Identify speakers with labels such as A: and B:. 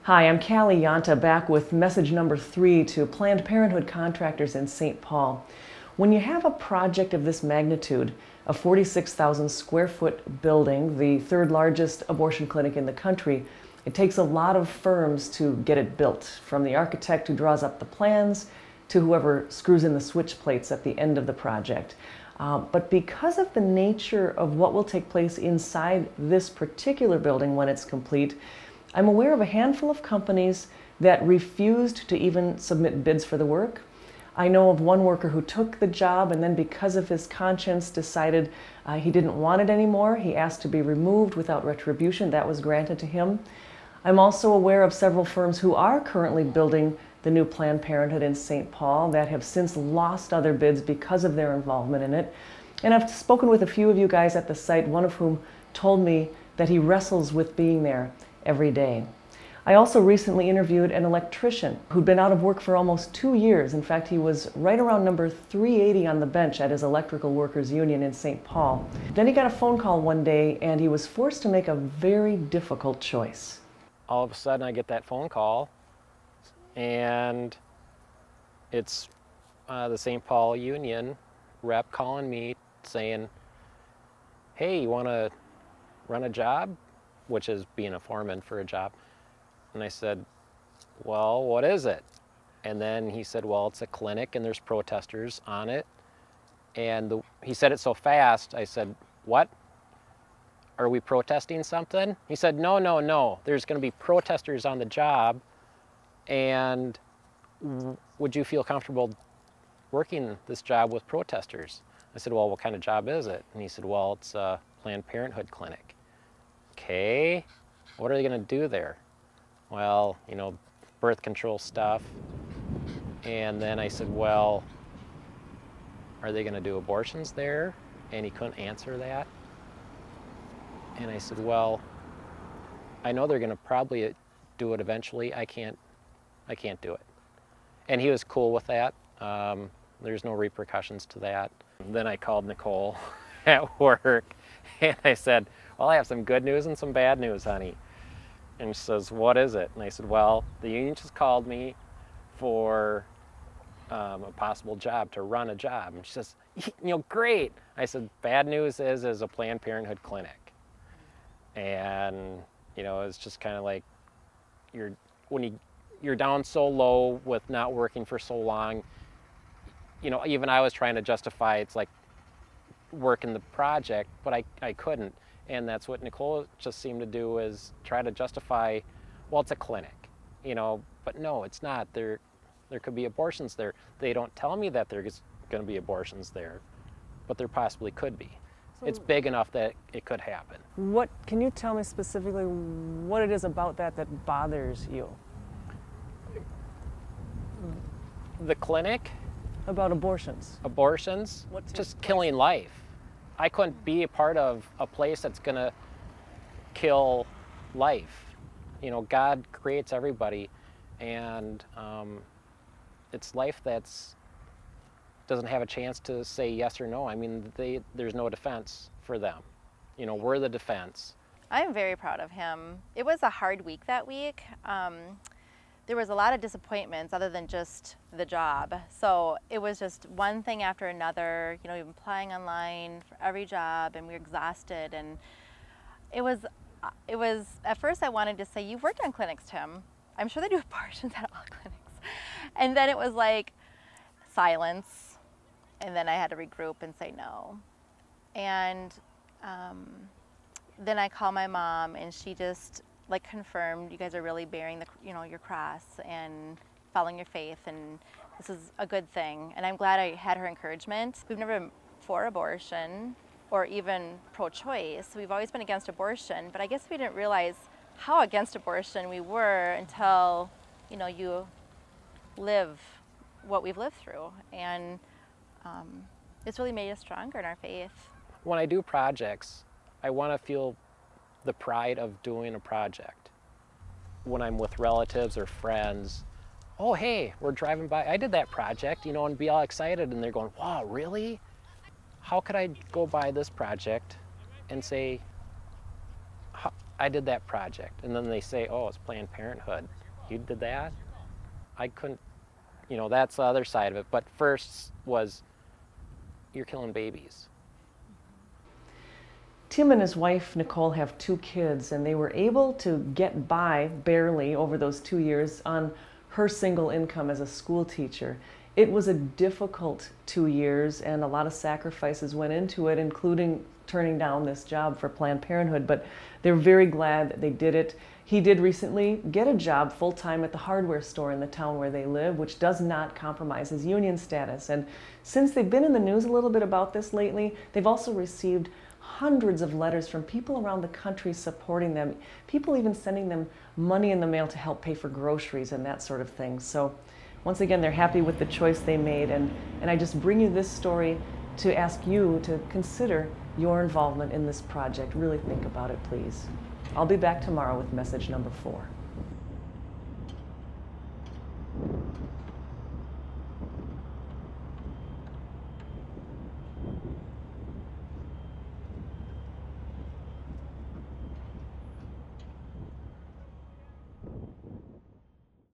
A: Hi, I'm Callie Yanta, back with message number 3 to Planned Parenthood contractors in St. Paul. When you have a project of this magnitude, a 46,000 square foot building, the third largest abortion clinic in the country, it takes a lot of firms to get it built, from the architect who draws up the plans to whoever screws in the switch plates at the end of the project. But because of the nature of what will take place inside this particular building when it's complete, I'm aware of a handful of companies that refused to even submit bids for the work. I know of one worker who took the job and then, because of his conscience, decided he didn't want it anymore. He asked to be removed without retribution. That was granted to him. I'm also aware of several firms who are currently building the new Planned Parenthood in St. Paul that have since lost other bids because of their involvement in it. And I've spoken with a few of you guys at the site, one of whom told me that he wrestles with being there every day. I also recently interviewed an electrician who'd been out of work for almost 2 years. In fact, he was right around number 380 on the bench at his electrical workers union in St. Paul. Then he got a phone call one day and he was forced to make a very difficult choice.
B: All of a sudden I get that phone call and it's the St. Paul union rep calling me saying, hey, you want to run a job? Which is being a foreman for a job. And I said, well, what is it? And then he said, well, it's a clinic and there's protesters on it. And he said it so fast, I said, what? Are we protesting something? He said, no, no, no. There's going to be protesters on the job. And would you feel comfortable working this job with protesters? I said, well, what kind of job is it? And he said, well, it's a Planned Parenthood clinic. Okay, what are they going to do there? Well, you know, birth control stuff. And then I said, well, are they going to do abortions there? And he couldn't answer that. And I said, well, I know they're going to probably do it eventually. I can't do it. And he was cool with that. There's no repercussions to that. Then I called Nicole at work and I said, well, I have some good news and some bad news, honey. And she says, what is it? And I said, well, the union just called me for a possible job, to run a job. And she says, you know, great. I said, bad news is a Planned Parenthood clinic. And, you know, it's just kind of like, when you're down so low with not working for so long, you know, even I was trying to justify, it's like working the project, but I couldn't. And that's what Nicole just seemed to do, is try to justify, well, it's a clinic, you know, but no, it's not. There could be abortions there. They don't tell me that there's going to be abortions there, but there possibly could be. So it's big enough that it could happen.
A: What can you tell me specifically what it is about that bothers you?
B: The clinic?
A: About abortions.
B: Abortions? Just killing life. I couldn't be a part of a place that's going to kill life. You know, God creates everybody, and it's life that's doesn't have a chance to say yes or no. I mean, there's no defense for them. You know, we're the defense.
C: I'm very proud of him. It was a hard week that week. There was a lot of disappointments other than just the job. So it was just one thing after another. You know, we've been applying online for every job and we were exhausted. And it was, at first I wanted to say, you've worked on clinics, Tim. I'm sure they do abortions at all clinics. And then it was like silence. And then I had to regroup and say no. And then I called my mom and she just like confirmed, you guys are really bearing the, you know, your cross and following your faith, and this is a good thing. And I'm glad I had her encouragement. We've never been for abortion or even pro-choice. We've always been against abortion, but I guess we didn't realize how against abortion we were until, you know, you live what we've lived through. And it's really made us stronger in our faith.
B: When I do projects, I want to feel the pride of doing a project. When I'm with relatives or friends, oh, hey, we're driving by, I did that project, you know, and be all excited, and they're going, wow, really? How could I go by this project and say, I did that project. And then they say, oh, it's Planned Parenthood. You did that? I couldn't, you know, that's the other side of it. But first was, you're killing babies.
A: Tim and his wife, Nicole, have 2 kids, and they were able to get by barely over those 2 years on her single income as a school teacher. It was a difficult 2 years, and a lot of sacrifices went into it, including turning down this job for Planned Parenthood, but they're very glad that they did it. He did recently get a job full-time at the hardware store in the town where they live, which does not compromise his union status. And since they've been in the news a little bit about this lately, they've also received hundreds of letters from people around the country supporting them, people even sending them money in the mail to help pay for groceries and that sort of thing. So once again, they're happy with the choice they made, and I just bring you this story to ask you to consider your involvement in this project. Really think about it, please. I'll be back tomorrow with message number 4.